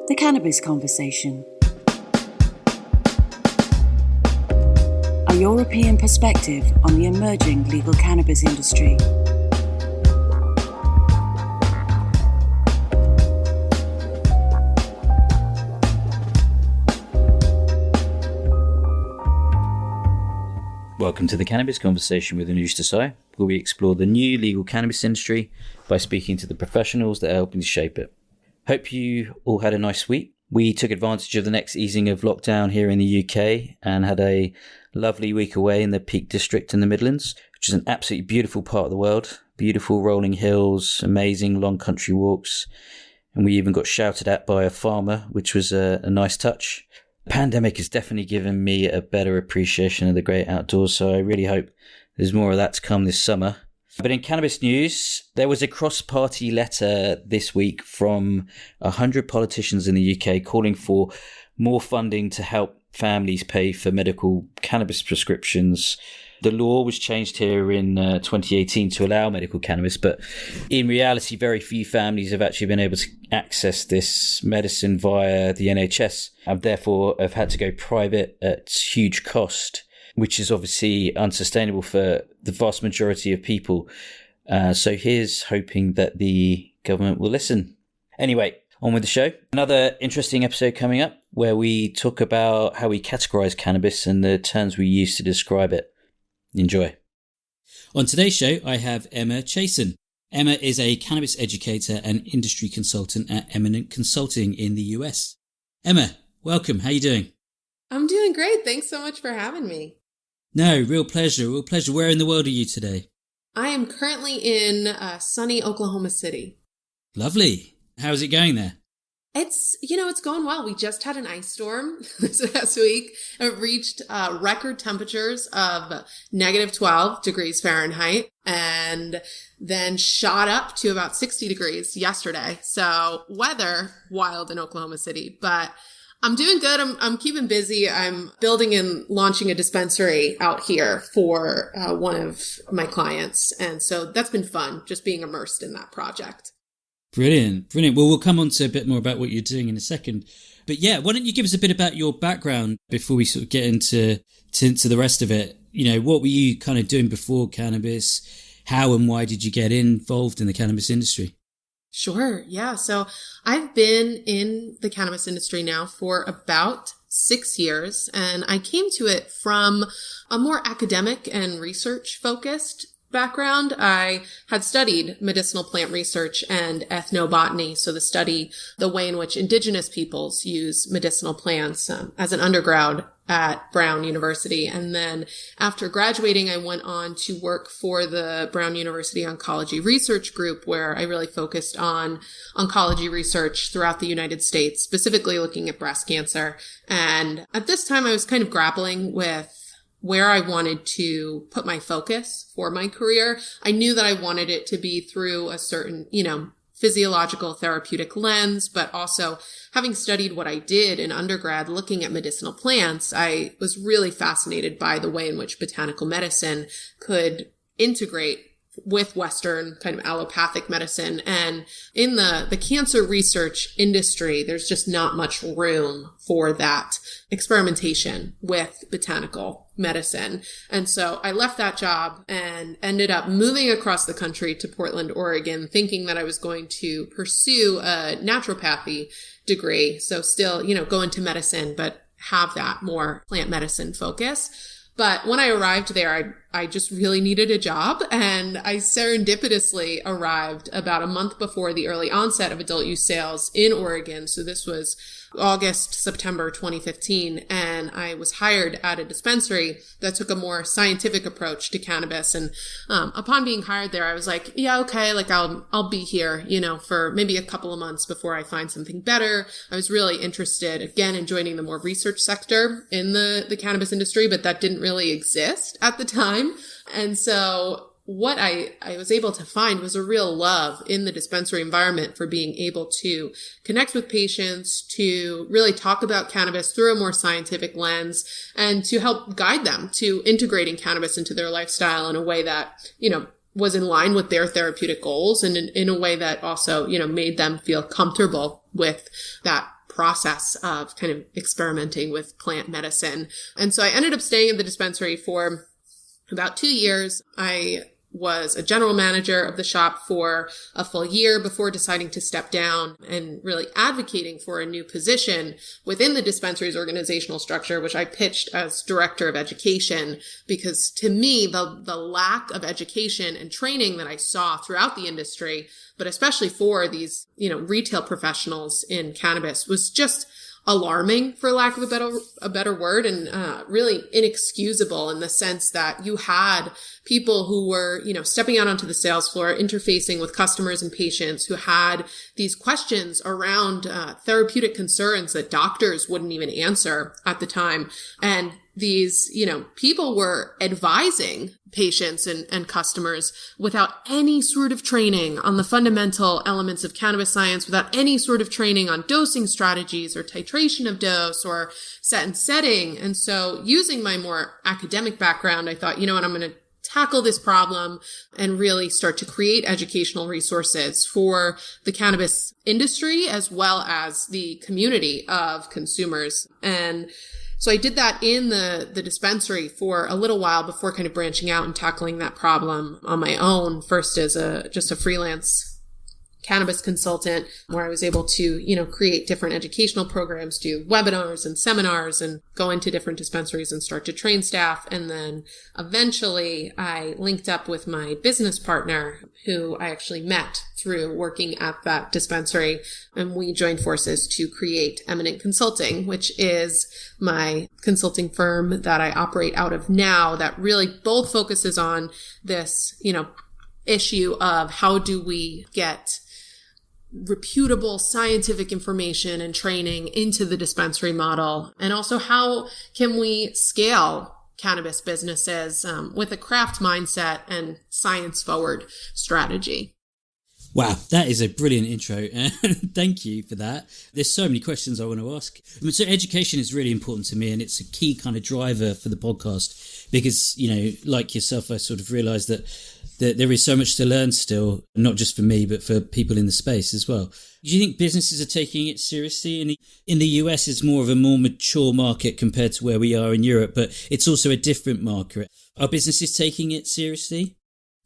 The Cannabis Conversation. A European perspective on the emerging legal cannabis industry. Welcome to the Cannabis Conversation with Anush Desai, where we explore the new legal cannabis industry by speaking to the professionals that are helping to shape it. Hope you all had a nice week. We took advantage of the next easing of lockdown here in the UK and had a lovely week away in the Peak District in the Midlands, which is an absolutely beautiful part of the world. Beautiful rolling hills, amazing long country walks. And we even got shouted at by a farmer, which was a nice touch. The pandemic has definitely given me a better appreciation of the great outdoors, so I really hope there's more of that to come this summer. But in cannabis news, there was a cross-party letter this week from 100 politicians in the UK calling for more funding to help families pay for medical cannabis prescriptions. The law was changed here in 2018 to allow medical cannabis, but in reality, very few families have actually been able to access this medicine via the NHS and therefore have had to go private at huge cost, which is obviously unsustainable for the vast majority of people. So here's hoping that the government will listen. Anyway, on with the show. Another interesting episode coming up where we talk about how we categorize cannabis and the terms we use to describe it. Enjoy. On today's show, I have Emma Chasen. Emma is a cannabis educator and industry consultant at Eminent Consulting in the US. Emma, welcome. How are you doing? I'm doing great. Thanks so much for having me. No, real pleasure. Real pleasure. Where in the world are you today? I am currently in sunny Oklahoma City. Lovely. How's it going there? It's going well. We just had an ice storm this past week. It reached record temperatures of negative 12 degrees Fahrenheit and then shot up to about 60 degrees yesterday. So weather wild in Oklahoma City, but I'm doing good. I'm keeping busy. I'm building and launching a dispensary out here for one of my clients. And so that's been fun, just being immersed in that project. Brilliant. Well, we'll come on to a bit more about what you're doing in a second. But yeah, why don't you give us a bit about your background before we sort of get into the rest of it? You know, what were you kind of doing before cannabis? How and why did you get involved in the cannabis industry? Sure. Yeah. So I've been in the cannabis industry now for about 6 years, and I came to it from a more academic and research focused background. I had studied medicinal plant research and ethnobotany, so the way in which indigenous peoples use medicinal plants as an undergrad at Brown University. And then after graduating, I went on to work for the Brown University Oncology Research Group, where I really focused on oncology research throughout the United States, specifically looking at breast cancer. And at this time, I was kind of grappling with where I wanted to put my focus for my career. I knew that I wanted it to be through a certain, physiological therapeutic lens, but also having studied what I did in undergrad looking at medicinal plants, I was really fascinated by the way in which botanical medicine could integrate with Western kind of allopathic medicine. And in the cancer research industry, there's just not much room for that experimentation with botanical medicine. And so I left that job and ended up moving across the country to Portland, Oregon, thinking that I was going to pursue a naturopathy degree. So still, go into medicine, but have that more plant medicine focus. But when I arrived there, I just really needed a job, and I serendipitously arrived about a month before the early onset of adult use sales in Oregon. So this was September 2015, and I was hired at a dispensary that took a more scientific approach to cannabis. And upon being hired there, I was like, yeah, okay, like I'll be here, for maybe a couple of months before I find something better. I was really interested, again, in joining the more research sector in the cannabis industry, but that didn't really exist at the time. And so what I was able to find was a real love in the dispensary environment for being able to connect with patients, to really talk about cannabis through a more scientific lens, and to help guide them to integrating cannabis into their lifestyle in a way that, was in line with their therapeutic goals, and in a way that also, made them feel comfortable with that process of kind of experimenting with plant medicine. And so I ended up staying in the dispensary for about 2 years. I was a general manager of the shop for a full year before deciding to step down and really advocating for a new position within the dispensary's organizational structure, which I pitched as director of education, because to me, the lack of education and training that I saw throughout the industry, but especially for these, retail professionals in cannabis, was just alarming, for lack of a better word, and really inexcusable in the sense that you had people who were, stepping out onto the sales floor, interfacing with customers and patients who had these questions around therapeutic concerns that doctors wouldn't even answer at the time. And these, people were advising patients and customers without any sort of training on the fundamental elements of cannabis science, without any sort of training on dosing strategies or titration of dose or set and setting. And so using my more academic background, I thought, I'm going to tackle this problem and really start to create educational resources for the cannabis industry as well as the community of consumers. And so I did that in the dispensary for a little while before kind of branching out and tackling that problem on my own, first as just a freelance cannabis consultant, where I was able to, create different educational programs, do webinars and seminars, and go into different dispensaries and start to train staff. And then eventually I linked up with my business partner, who I actually met through working at that dispensary. And we joined forces to create Eminent Consulting, which is my consulting firm that I operate out of now, that really both focuses on this, issue of how do we get reputable scientific information and training into the dispensary model, and also how can we scale cannabis businesses with a craft mindset and science forward strategy. Wow, that is a brilliant intro. Thank you for that. There's so many questions I want to ask. So education is really important to me, and it's a key kind of driver for the podcast because, like yourself, I sort of realized that there is so much to learn still, not just for me, but for people in the space as well. Do you think businesses are taking it seriously? In the US, it's more of a more mature market compared to where we are in Europe, but it's also a different market. Are businesses taking it seriously?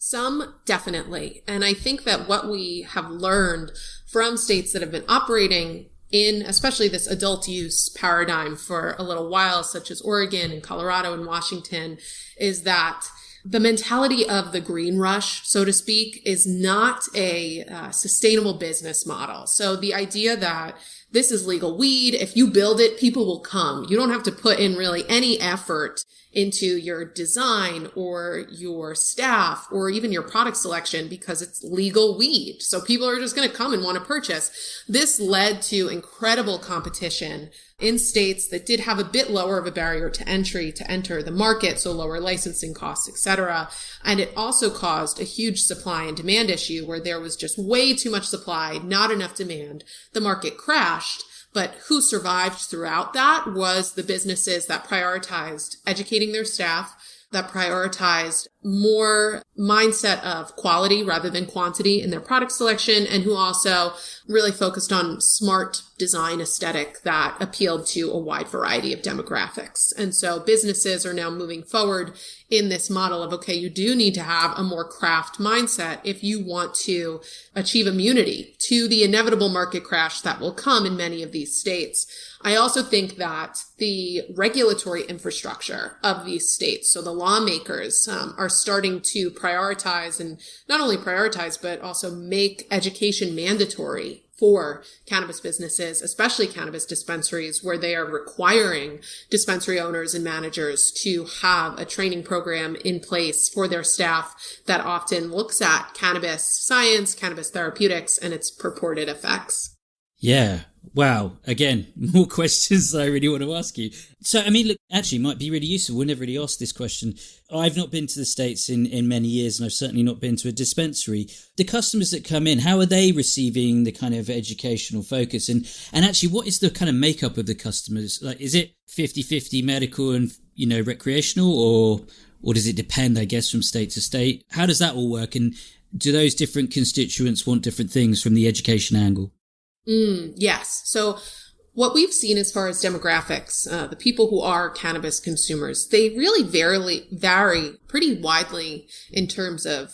Some definitely. And I think that what we have learned from states that have been operating in especially this adult use paradigm for a little while, such as Oregon and Colorado and Washington, is that the mentality of the green rush, so to speak, is not a sustainable business model. So the idea that this is legal weed, if you build it, people will come. You don't have to put in really any effort into your design or your staff or even your product selection because it's legal weed. So people are just going to come and want to purchase. This led to incredible competition in states that did have a bit lower of a barrier to entry to enter the market, so lower licensing costs, etc. And it also caused a huge supply and demand issue where there was just way too much supply, not enough demand. The market crashed. But who survived throughout that was the businesses that prioritized educating their staff, that prioritized more mindset of quality rather than quantity in their product selection, and who also really focused on smart design aesthetic that appealed to a wide variety of demographics. And so businesses are now moving forward in this model of, okay, you do need to have a more craft mindset if you want to achieve immunity to the inevitable market crash that will come in many of these states. I also think that the regulatory infrastructure of these states, so the lawmakers, are starting to prioritize, and not only prioritize, but also make education mandatory for cannabis businesses, especially cannabis dispensaries, where they are requiring dispensary owners and managers to have a training program in place for their staff that often looks at cannabis science, cannabis therapeutics, and its purported effects. Yeah. Wow. Again, more questions I really want to ask you. So, look, actually might be really useful. We'll never really ask this question. I've not been to the States in many years, and I've certainly not been to a dispensary. The customers that come in, how are they receiving the kind of educational focus? And actually, what is the kind of makeup of the customers? Like, is it 50-50 medical and, recreational, or does it depend, I guess, from state to state? How does that all work? And do those different constituents want different things from the education angle? Yes. So What we've seen as far as demographics, the people who are cannabis consumers, they really vary pretty widely in terms of,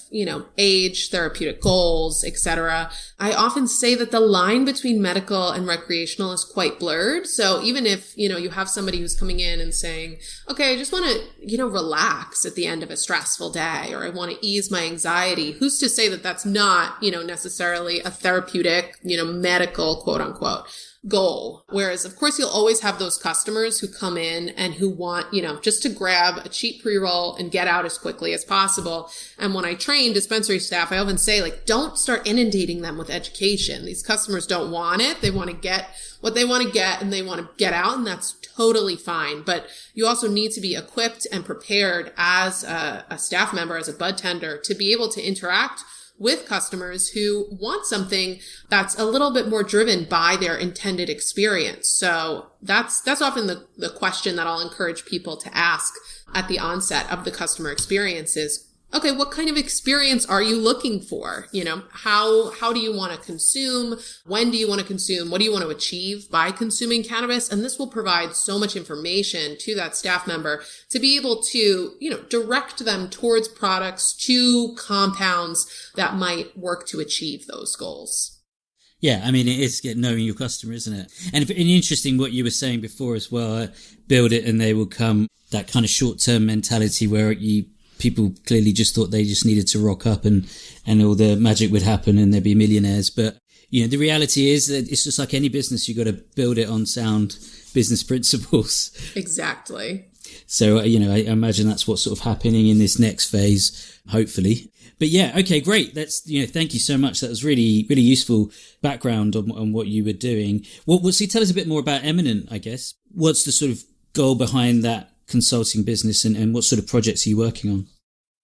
age, therapeutic goals, etc. I often say that the line between medical and recreational is quite blurred. So even if, you have somebody who's coming in and saying, okay, I just want to, relax at the end of a stressful day, or I want to ease my anxiety, who's to say that that's not, necessarily a therapeutic, medical, quote unquote, goal. Whereas, of course, you'll always have those customers who come in and who want, just to grab a cheap pre-roll and get out as quickly as possible. And when I train dispensary staff, I often say, don't start inundating them with education. These customers don't want it. They want to get what they want to get and they want to get out, and that's totally fine. But you also need to be equipped and prepared as a staff member, as a budtender, to be able to interact with customers who want something that's a little bit more driven by their intended experience. So that's often the question that I'll encourage people to ask at the onset of the customer experience is, okay, what kind of experience are you looking for? How do you want to consume? When do you want to consume? What do you want to achieve by consuming cannabis? And this will provide so much information to that staff member to be able to, direct them towards products, to compounds that might work to achieve those goals. Yeah, I mean, it is knowing your customer, isn't it? And interesting what you were saying before as well, build it and they will come, that kind of short-term mentality where people clearly just thought they just needed to rock up and all the magic would happen and they'd be millionaires. But, the reality is that it's just like any business. You got to build it on sound business principles. Exactly. So, I imagine that's what's sort of happening in this next phase, hopefully. But yeah, okay, great. That's, thank you so much. That was really, really useful background on what you were doing. So tell us a bit more about Eminent, I guess. What's the sort of goal behind that consulting business and what sort of projects are you working on?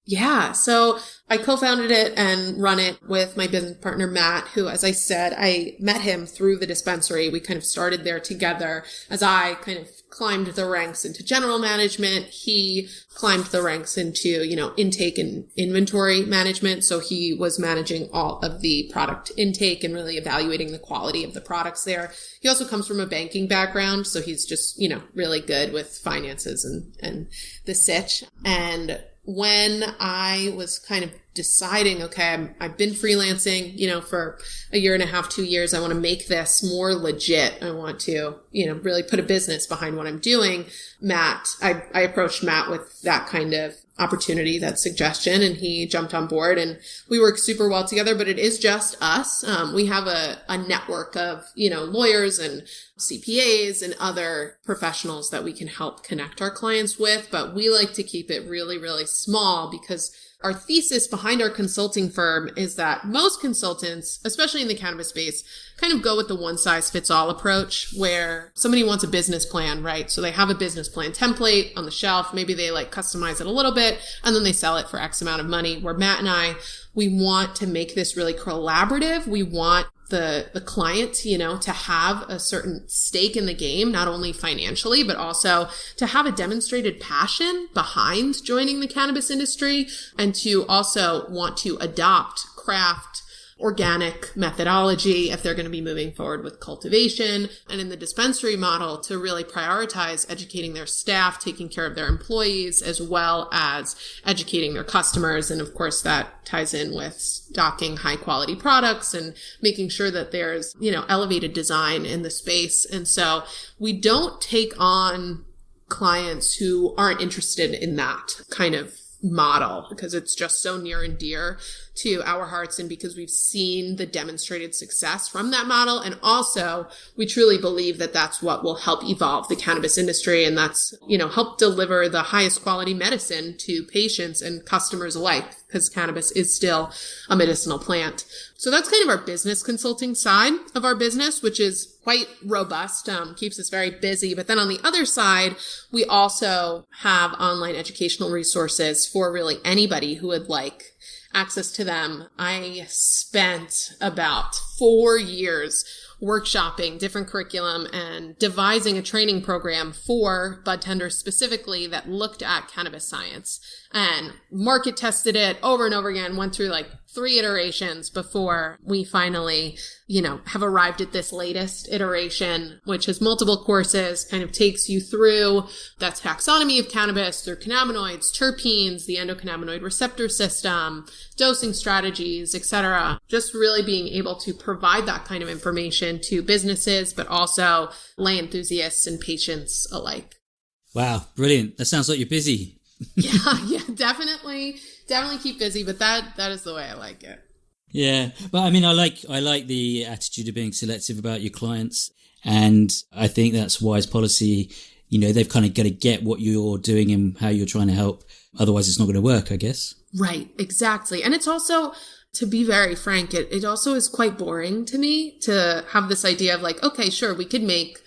Yeah. So I co-founded it and run it with my business partner, Matt, who, as I said, I met him through the dispensary. We kind of started there together as I kind of climbed the ranks into general management. He climbed the ranks into, intake and inventory management. So he was managing all of the product intake and really evaluating the quality of the products there. He also comes from a banking background. So he's just, really good with finances and the sitch. And when I was kind of deciding, okay, I've been freelancing, for a year and a half, 2 years. I want to make this more legit. I want to, really put a business behind what I'm doing. I approached Matt with that kind of opportunity, that suggestion, and he jumped on board and we work super well together, but it is just us. We have a network of, lawyers and CPAs and other professionals that we can help connect our clients with, but we like to keep it really, really small because our thesis behind our consulting firm is that most consultants, especially in the cannabis space, kind of go with the one-size-fits-all approach where somebody wants a business plan, right? So they have a business plan template on the shelf. Maybe they customize it a little bit and then they sell it for X amount of money. Where Matt and I, we want to make this really collaborative. We want the client, to have a certain stake in the game, not only financially, but also to have a demonstrated passion behind joining the cannabis industry and to also want to adopt, craft, organic methodology if they're going to be moving forward with cultivation, and in the dispensary model to really prioritize educating their staff, taking care of their employees, as well as educating their customers. And of course, that ties in with stocking high quality products and making sure that there's, elevated design in the space. And so we don't take on clients who aren't interested in that kind of model because it's just so near and dear to our hearts and because we've seen the demonstrated success from that model. And also we truly believe that that's what will help evolve the cannabis industry. And that's, help deliver the highest quality medicine to patients and customers alike because cannabis is still a medicinal plant. So that's kind of our business consulting side of our business, which is quite robust, keeps us very busy. But then on the other side, we also have online educational resources for really anybody who would like access to them. I spent about 4 years workshopping different curriculum and devising a training program for budtenders specifically that looked at cannabis science and market tested it over and over again, went through 3 iterations before we finally, have arrived at this latest iteration, which has multiple courses, kind of takes you through the taxonomy of cannabis, through cannabinoids, terpenes, the endocannabinoid receptor system, dosing strategies, etc. Just really being able to provide that kind of information to businesses, but also lay enthusiasts and patients alike. Wow, brilliant. That sounds like you're busy. Yeah, definitely keep busy, but that is the way I like it. Yeah, but I mean, I like the attitude of being selective about your clients, and I think that's wise policy. They've kind of got to get what you're doing and how you're trying to help. Otherwise, it's not going to work, I guess. Right, exactly. And it's also, to be very frank, it also is quite boring to me to have this idea of like, okay, sure, we could make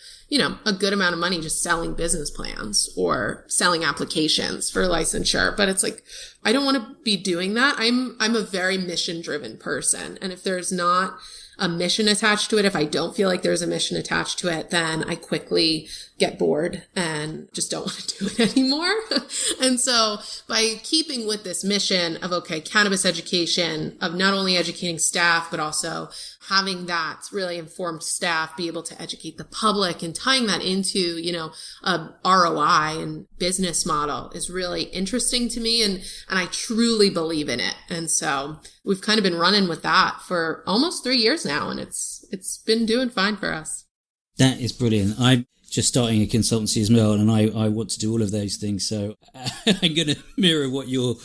a good amount of money just selling business plans or selling applications for licensure. But it's like, I don't want to be doing that. I'm a very mission driven person. And if there's not a mission attached to it, if I don't feel like there's a mission attached to it, then I quickly get bored and just don't want to do it anymore. And so by keeping with this mission of, okay, cannabis education, of not only educating staff, but also having that really informed staff be able to educate the public and tying that into, a ROI and business model is really interesting to me. And I truly believe in it. And so we've kind of been running with that for almost 3 years now. And it's been doing fine for us. That is brilliant. I'm just starting a consultancy as well, and I want to do all of those things. So I'm going to mirror what you're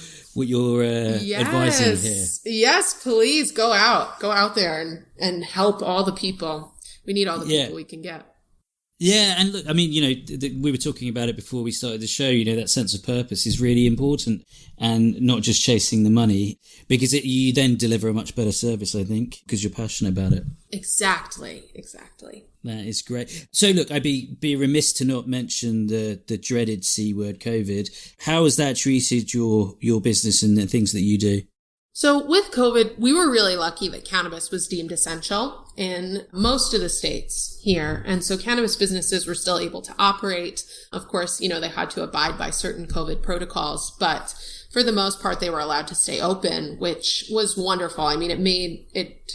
advising here. Yes, please go out there and help all the people. We need all the people we can get. Yeah, and look, I mean, we were talking about it before we started the show, that sense of purpose is really important, and not just chasing the money, because you then deliver a much better service, I think, because you're passionate about it. Exactly. That is great. So look, I'd be remiss to not mention the dreaded C word, COVID. How has that treated your business and the things that you do? So with COVID, we were really lucky that cannabis was deemed essential in most of the states here. And so cannabis businesses were still able to operate. Of course, they had to abide by certain COVID protocols, but for the most part, they were allowed to stay open, which was wonderful. I mean, it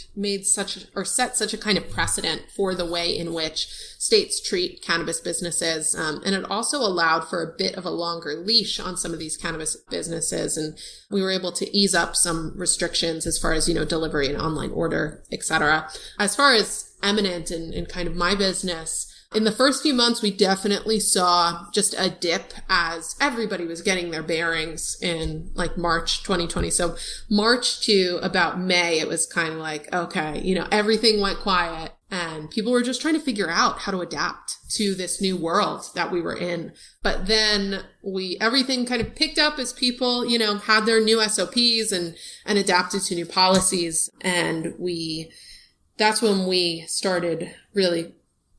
set such a kind of precedent for the way in which states treat cannabis businesses. And it also allowed for a bit of a longer leash on some of these cannabis businesses. And we were able to ease up some restrictions as far as, delivery and online order, etc. As far as Eminent and kind of my business, in the first few months, we definitely saw just a dip as everybody was getting their bearings in like March 2020. So March to about May, it was kind of like, okay, everything went quiet and people were just trying to figure out how to adapt to this new world that we were in. But then everything kind of picked up as people, had their new SOPs and adapted to new policies. And that's when we started really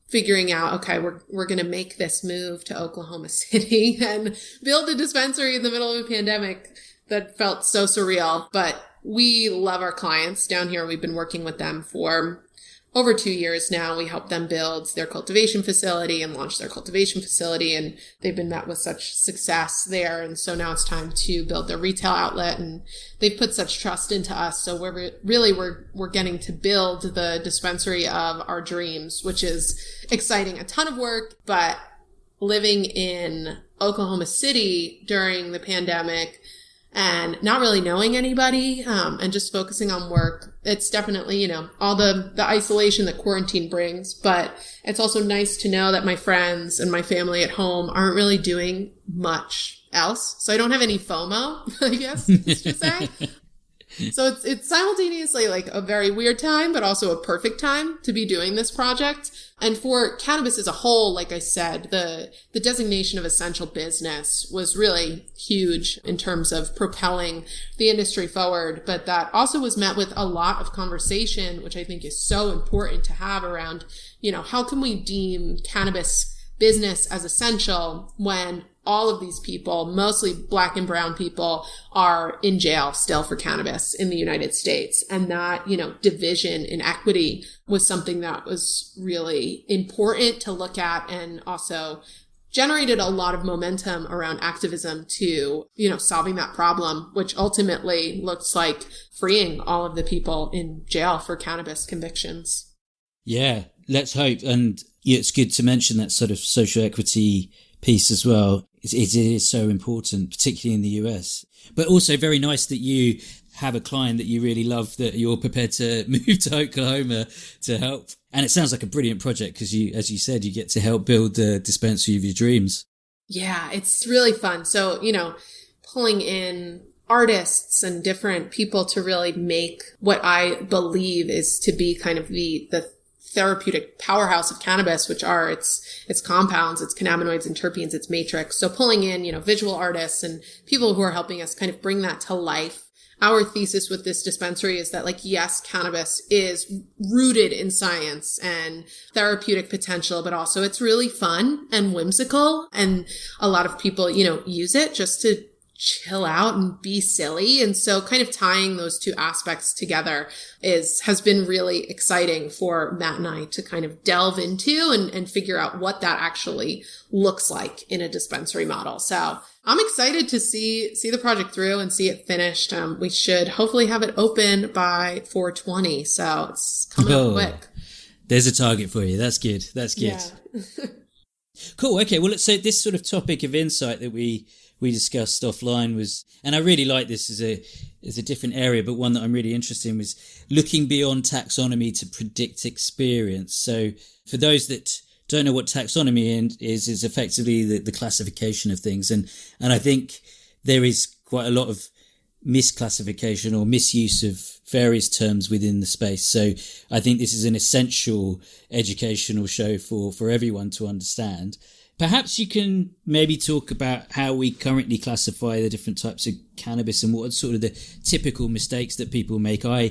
figuring out, okay, we're going to make this move to Oklahoma City and build a dispensary in the middle of a pandemic. That felt so surreal, but we love our clients down here. We've been working with them for over 2 years now. We helped them build their cultivation facility and launch their cultivation facility, and they've been met with such success there. And so now it's time to build their retail outlet, and they've put such trust into us. So we're getting to build the dispensary of our dreams, which is exciting. A ton of work, but living in Oklahoma City during the pandemic and not really knowing anybody, and just focusing on work. It's definitely, all the isolation that quarantine brings, but it's also nice to know that my friends and my family at home aren't really doing much else. So I don't have any FOMO, I guess, let's just say. So it's simultaneously like a very weird time, but also a perfect time to be doing this project. And for cannabis as a whole, like I said, the designation of essential business was really huge in terms of propelling the industry forward. But that also was met with a lot of conversation, which I think is so important to have around, how can we deem cannabis business as essential when all of these people, mostly Black and brown people, are in jail still for cannabis in the United States. And that, division in equity was something that was really important to look at and also generated a lot of momentum around activism to, solving that problem, which ultimately looks like freeing all of the people in jail for cannabis convictions. Yeah, let's hope. And it's good to mention that sort of social equity piece as well. It is so important, particularly in the US. But also very nice that you have a client that you really love, that you're prepared to move to Oklahoma to help. And it sounds like a brilliant project because you, as you said, you get to help build the dispensary of your dreams. Yeah, it's really fun. So, pulling in artists and different people to really make what I believe is to be kind of the therapeutic powerhouse of cannabis, which are its compounds, its cannabinoids and terpenes, its matrix. So pulling in, visual artists and people who are helping us kind of bring that to life. Our thesis with this dispensary is that, yes, cannabis is rooted in science and therapeutic potential, but also it's really fun and whimsical. And a lot of people, use it just to chill out and be silly. And so kind of tying those two aspects together has been really exciting for Matt and I to kind of delve into and figure out what that actually looks like in a dispensary model. So I'm excited to see the project through and see it finished. We should hopefully have it open by 4/20. So it's coming up quick. There's a target for you. That's good. That's good. Yeah. Cool. Okay. Well, so this sort of topic of insight that we discussed offline was, and I really like this as a different area, but one that I'm really interested in was looking beyond taxonomy to predict experience. So for those that don't know what taxonomy is effectively the classification of things. And I think there is quite a lot of misclassification or misuse of various terms within the space. So I think this is an essential educational show for everyone to understand. Perhaps you can maybe talk about how we currently classify the different types of cannabis and what are sort of the typical mistakes that people make. I,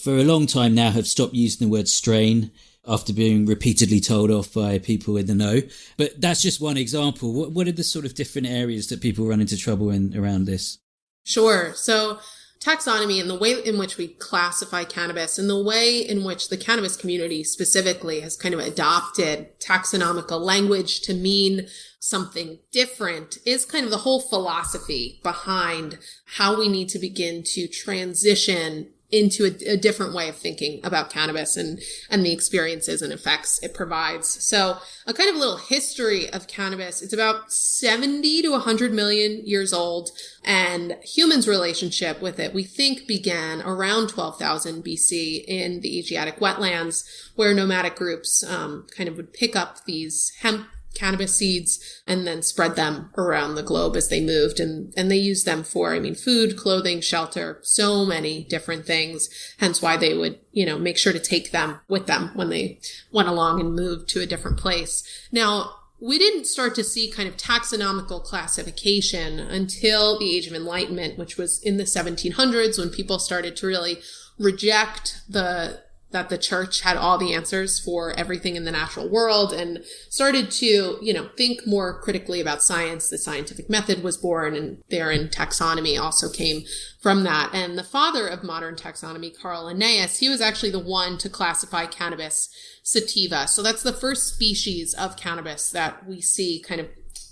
for a long time now have stopped using the word strain after being repeatedly told off by people in the know. But that's just one example. What are the sort of different areas that people run into trouble in around this? Sure. So taxonomy and the way in which we classify cannabis and the way in which the cannabis community specifically has kind of adopted taxonomical language to mean something different is kind of the whole philosophy behind how we need to begin to transition into a different way of thinking about cannabis and the experiences and effects it provides. So a kind of little history of cannabis. It's about 70 to 100 million years old, and humans' relationship with it, we think, began around 12,000 BC in the Asiatic wetlands, where nomadic groups kind of would pick up these hemp cannabis seeds and then spread them around the globe as they moved. And they used them for, food, clothing, shelter, so many different things. Hence why they would, make sure to take them with them when they went along and moved to a different place. Now, we didn't start to see kind of taxonomical classification until the Age of Enlightenment, which was in the 1700s, when people started to really reject that the church had all the answers for everything in the natural world and started to, think more critically about science. The scientific method was born, and therein taxonomy also came from that. And the father of modern taxonomy, Carl Linnaeus, he was actually the one to classify cannabis sativa. So that's the first species of cannabis that we see kind of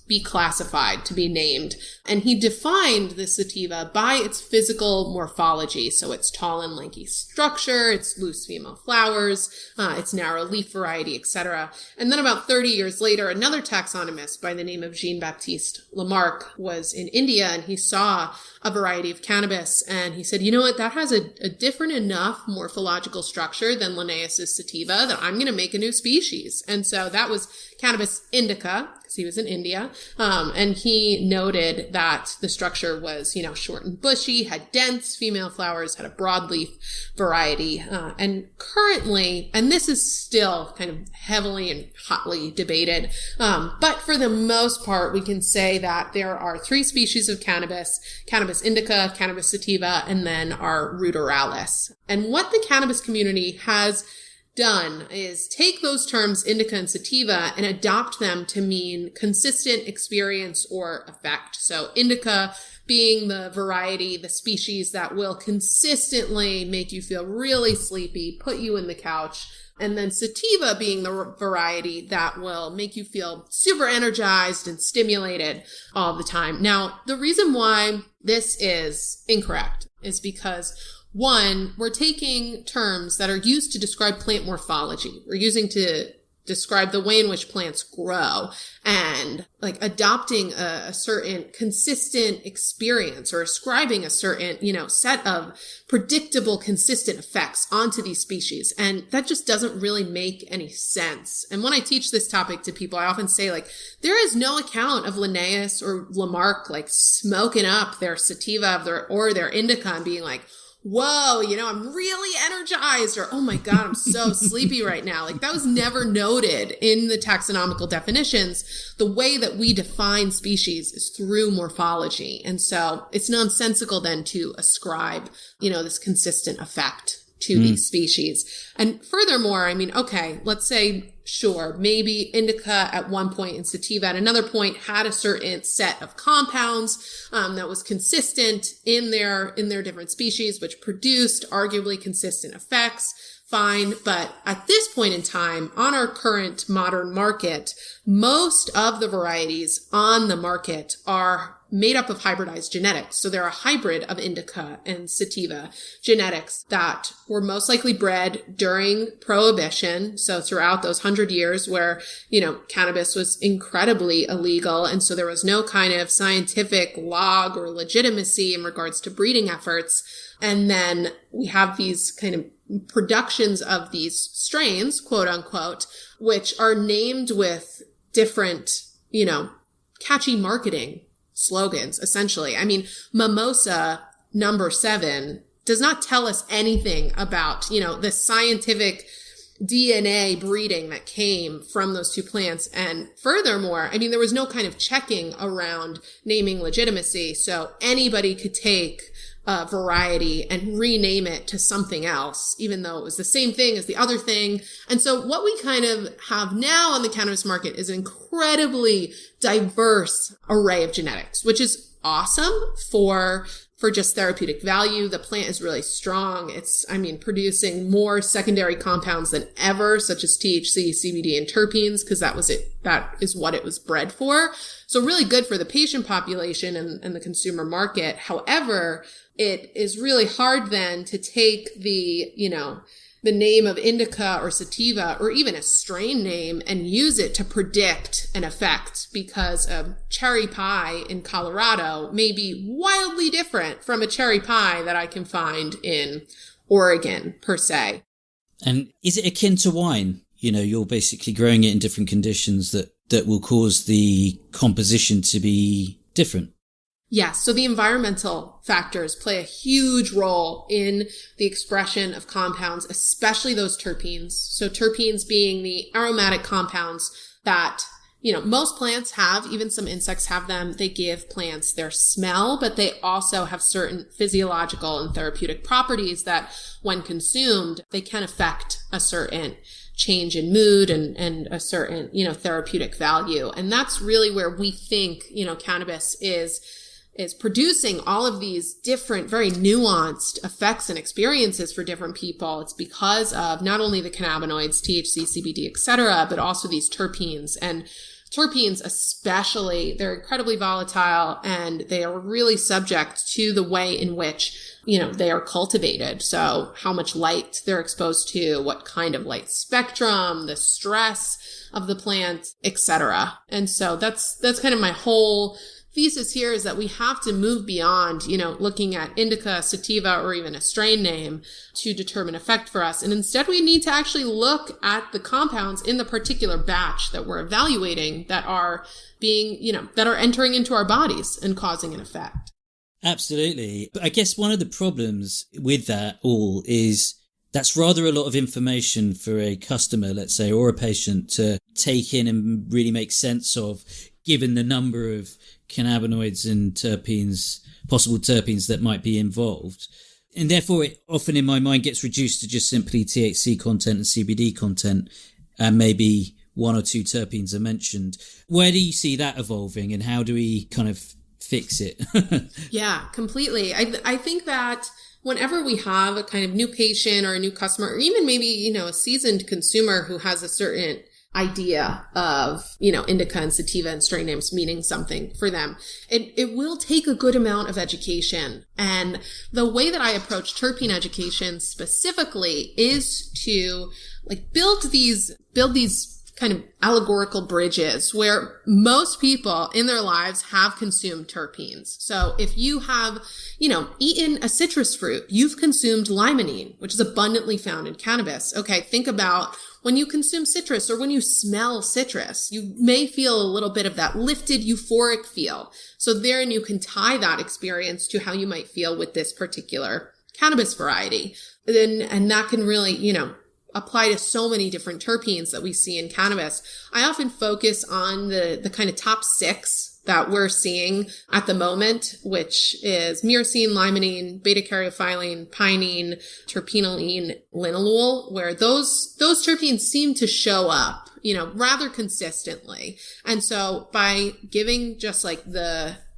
be classified, to be named. And he defined the sativa by its physical morphology. So its tall and lanky structure, its loose female flowers, its narrow leaf variety, etc. And then about 30 years later, another taxonomist by the name of Jean-Baptiste Lamarck was in India, and he saw a variety of cannabis. And he said, that has a different enough morphological structure than Linnaeus's sativa that I'm going to make a new species. And so that was Cannabis Indica, because he was in India. And he noted that the structure was, short and bushy, had dense female flowers, had a broadleaf variety. And currently, and this is still kind of heavily and hotly debated, but for the most part, we can say that there are 3 species of cannabis: Cannabis Indica, Cannabis Sativa, and then our ruderalis. And what the cannabis community has done is take those terms indica and sativa and adopt them to mean consistent experience or effect. So indica being the variety, the species that will consistently make you feel really sleepy, put you in the couch. And then sativa being the variety that will make you feel super energized and stimulated all the time. Now, the reason why this is incorrect is because, one, we're taking terms that are used to describe plant morphology. We're using to describe the way in which plants grow and like adopting a certain consistent experience or ascribing a certain, set of predictable, consistent effects onto these species. And that just doesn't really make any sense. And when I teach this topic to people, I often say there is no account of Linnaeus or Lamarck smoking up their sativa or their indica and being like, whoa, I'm really energized, or, oh my God, I'm so sleepy right now. That was never noted in the taxonomical definitions. The way that we define species is through morphology. And so it's nonsensical then to ascribe, this consistent effect to these species. And furthermore, okay, let's say, sure, maybe indica at one point and sativa at another point had a certain set of compounds that was consistent in their different species, which produced arguably consistent effects. Fine. But at this point in time, on our current modern market, most of the varieties on the market are made up of hybridized genetics. So they're a hybrid of indica and sativa genetics that were most likely bred during Prohibition. So throughout those 100 years where, cannabis was incredibly illegal. And so there was no kind of scientific log or legitimacy in regards to breeding efforts. And then we have these kind of productions of these strains, quote unquote, which are named with different, catchy marketing slogans, essentially. Mimosa number 7 does not tell us anything about, the scientific DNA breeding that came from those two plants. And furthermore, there was no kind of checking around naming legitimacy. So anybody could take a variety and rename it to something else, even though it was the same thing as the other thing. And so what we kind of have now on the cannabis market is an incredibly diverse array of genetics, which is awesome for just therapeutic value. The plant is really strong. It's, producing more secondary compounds than ever, such as THC, CBD, and terpenes, because that is what it was bred for. So really good for the patient population and the consumer market. However, it is really hard then to take the name of indica or sativa or even a strain name and use it to predict an effect, because a cherry pie in Colorado may be wildly different from a cherry pie that I can find in Oregon, per se. And is it akin to wine? You're basically growing it in different conditions that will cause the composition to be different. Yes. So the environmental factors play a huge role in the expression of compounds, especially those terpenes. So terpenes being the aromatic compounds that, most plants have, even some insects have them. They give plants their smell, but they also have certain physiological and therapeutic properties that when consumed, they can affect a certain change in mood and a certain, therapeutic value. And that's really where we think, cannabis is producing all of these different, very nuanced effects and experiences for different people. It's because of not only the cannabinoids, THC, CBD, etc., but also these terpenes. And terpenes especially, they're incredibly volatile and they are really subject to the way in which, they are cultivated. So how much light they're exposed to, what kind of light spectrum, the stress of the plant, etc. And so that's kind of my whole thesis here, is that we have to move beyond, looking at indica, sativa, or even a strain name to determine effect for us. And instead we need to actually look at the compounds in the particular batch that we're evaluating that are being, that are entering into our bodies and causing an effect. Absolutely. But I guess one of the problems with that all is that's rather a lot of information for a customer, let's say, or a patient to take in and really make sense of, given the number of cannabinoids and terpenes, possible terpenes that might be involved. And therefore, it often in my mind gets reduced to just simply THC content and CBD content, and maybe one or two terpenes are mentioned. Where do you see that evolving, and how do we kind of fix it. Yeah, completely. I think that whenever we have a kind of new patient or a new customer, or even maybe, a seasoned consumer who has a certain idea of, indica and sativa and strain names meaning something for them, it will take a good amount of education. And the way that I approach terpene education specifically is to build these kind of allegorical bridges where most people in their lives have consumed terpenes. So if you have, eaten a citrus fruit, you've consumed limonene, which is abundantly found in cannabis. Okay, think about when you consume citrus or when you smell citrus, you may feel a little bit of that lifted euphoric feel. So therein you can tie that experience to how you might feel with this particular cannabis variety. And that can really, apply to so many different terpenes that we see in cannabis. I often focus on the kind of top 6 that we're seeing at the moment, which is myrcene, limonene, beta-caryophyllene, pinene, terpinolene, linalool, where those terpenes seem to show up, rather consistently. And so by giving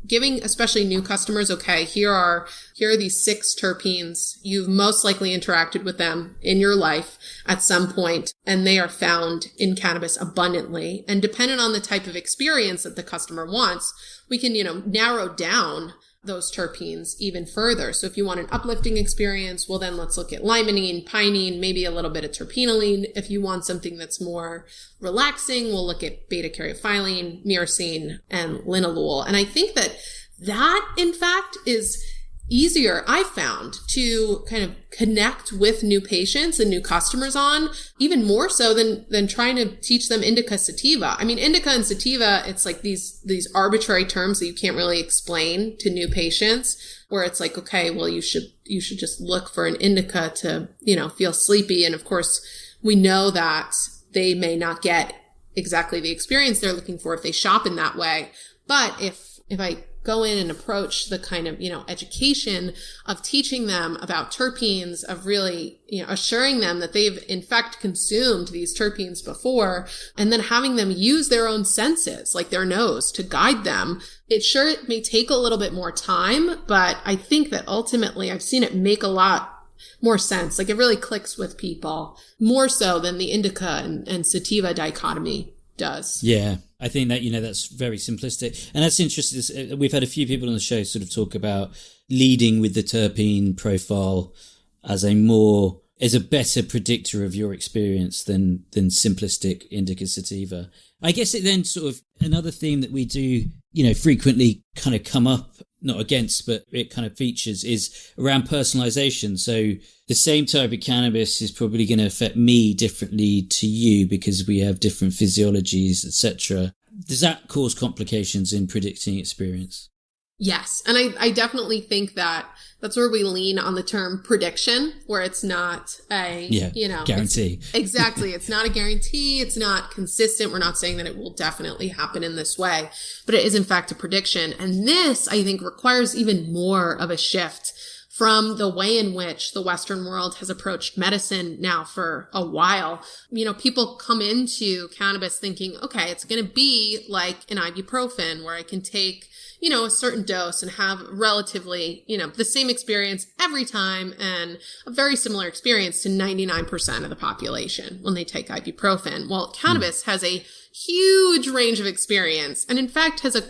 giving especially new customers, okay, here are these 6 terpenes. You've most likely interacted with them in your life at some point, and they are found in cannabis abundantly. And depending on the type of experience that the customer wants, we can, narrow down those terpenes even further. So if you want an uplifting experience, well, then let's look at limonene, pinene, maybe a little bit of terpinolene. If you want something that's more relaxing, we'll look at beta-caryophyllene, myrcene, and linalool. And I think that in fact, is easier, I found, to kind of connect with new patients and new customers on, even more so than trying to teach them indica sativa. I mean, indica and sativa, it's like these arbitrary terms that you can't really explain to new patients, where it's like, okay, well, you should just look for an indica to, feel sleepy. And of course, we know that they may not get exactly the experience they're looking for if they shop in that way. But if I go in and approach the kind of, education of teaching them about terpenes, of really, assuring them that they've in fact consumed these terpenes before, and then having them use their own senses, like their nose, to guide them. It may take a little bit more time, but I think that ultimately I've seen it make a lot more sense. Like it really clicks with people more so than the indica and sativa dichotomy does. Yeah. I think that, that's very simplistic. And that's interesting. We've had a few people on the show sort of talk about leading with the terpene profile as a better predictor of your experience than simplistic indica sativa. I guess it then sort of another theme that we do, frequently kind of come up, not against, but it kind of features, is around personalization. So the same type of cannabis is probably going to affect me differently to you because we have different physiologies, etc. Does that cause complications in predicting experience? Yes. And I definitely think that's where we lean on the term prediction, where it's not a, guarantee. Exactly. It's not a guarantee. It's not consistent. We're not saying that it will definitely happen in this way, but it is in fact a prediction. And this, I think, requires even more of a shift from the way in which the Western world has approached medicine now for a while. People come into cannabis thinking, okay, it's going to be like an ibuprofen where I can take, a certain dose and have relatively, the same experience every time, and a very similar experience to 99% of the population when they take ibuprofen. Well, cannabis has a huge range of experience, and in fact has a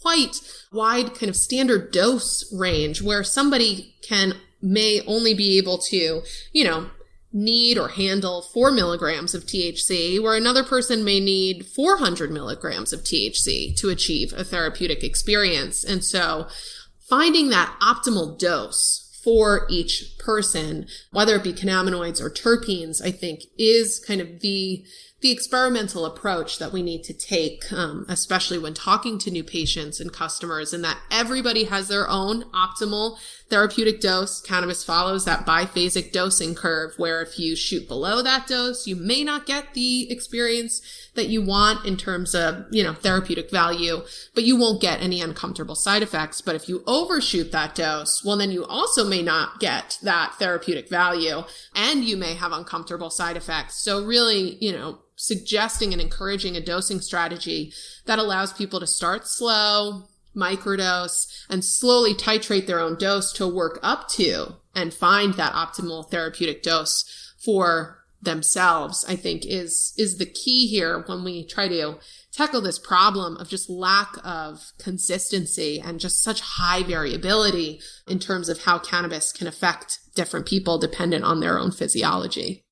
quite wide kind of standard dose range where somebody may only be able to, need or handle 4 milligrams of THC, where another person may need 400 milligrams of THC to achieve a therapeutic experience. And so finding that optimal dose for each person, whether it be cannabinoids or terpenes, I think is kind of the experimental approach that we need to take, especially when talking to new patients and customers, and that everybody has their own optimal therapeutic dose. Cannabis follows that biphasic dosing curve, where if you shoot below that dose, you may not get the experience that you want in terms of, therapeutic value, but you won't get any uncomfortable side effects. But if you overshoot that dose, well, then you also may not get that therapeutic value, and you may have uncomfortable side effects. So really, suggesting and encouraging a dosing strategy that allows people to start slow, microdose, and slowly titrate their own dose to work up to and find that optimal therapeutic dose for themselves, I think is the key here when we try to tackle this problem of just lack of consistency and just such high variability in terms of how cannabis can affect different people dependent on their own physiology.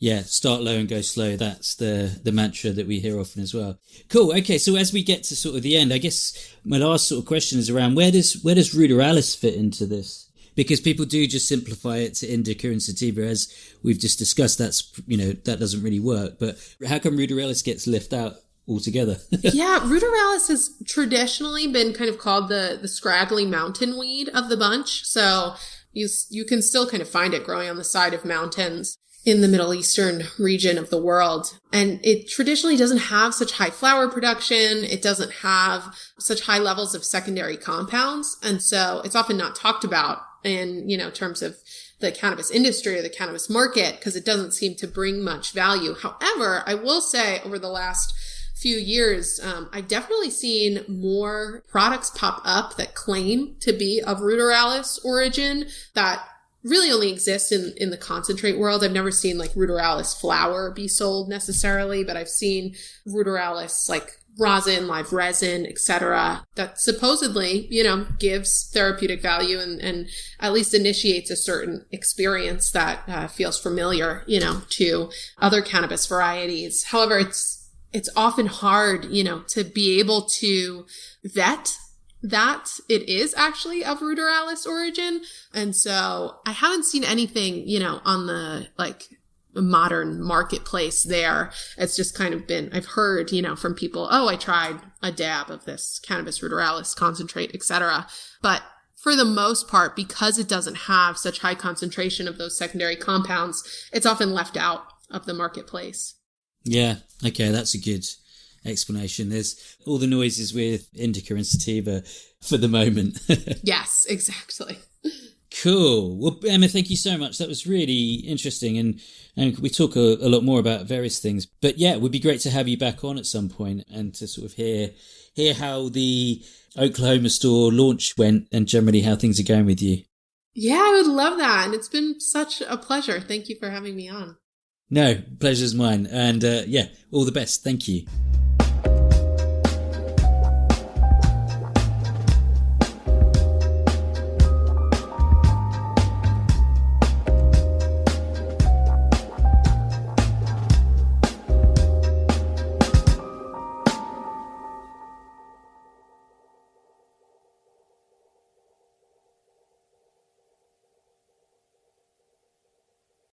Yeah, start low and go slow. That's the mantra that we hear often as well. Cool. Okay, so as we get to sort of the end, I guess my last sort of question is around where does ruderalis fit into this? Because people do just simplify it to Indica and Sativa, as we've just discussed. That's, that doesn't really work. But how come ruderalis gets left out altogether? Yeah, ruderalis has traditionally been kind of called the scraggly mountain weed of the bunch. So you can still kind of find it growing on the side of mountains in the Middle Eastern region of the world. And it traditionally doesn't have such high flower production. It doesn't have such high levels of secondary compounds. And so it's often not talked about in, terms of the cannabis industry or the cannabis market, because it doesn't seem to bring much value. However, I will say over the last few years, I've definitely seen more products pop up that claim to be of ruderalis origin that really only exists in the concentrate world. I've never seen like ruderalis flower be sold necessarily, but I've seen ruderalis like rosin, live resin, etc. that supposedly, gives therapeutic value and at least initiates a certain experience that feels familiar, to other cannabis varieties. However, it's often hard, to be able to vet that it is actually of ruderalis origin. And so I haven't seen anything, on the modern marketplace there. It's just kind of been, I've heard, from people, I tried a dab of this cannabis ruderalis concentrate, etc. But for the most part, because it doesn't have such high concentration of those secondary compounds, it's often left out of the marketplace. Yeah. Okay. That's a good explanation. There's all the noises with Indica and Sativa for the moment. Yes, exactly. Cool. Well, Emma, thank you so much. That was really interesting, and we talk a lot more about various things. But yeah, it would be great to have you back on at some point and to sort of hear how the Oklahoma store launch went and generally how things are going with you. Yeah, I would love that. And it's been such a pleasure. Thank you for having me on. No, pleasure's mine. And all the best. Thank you.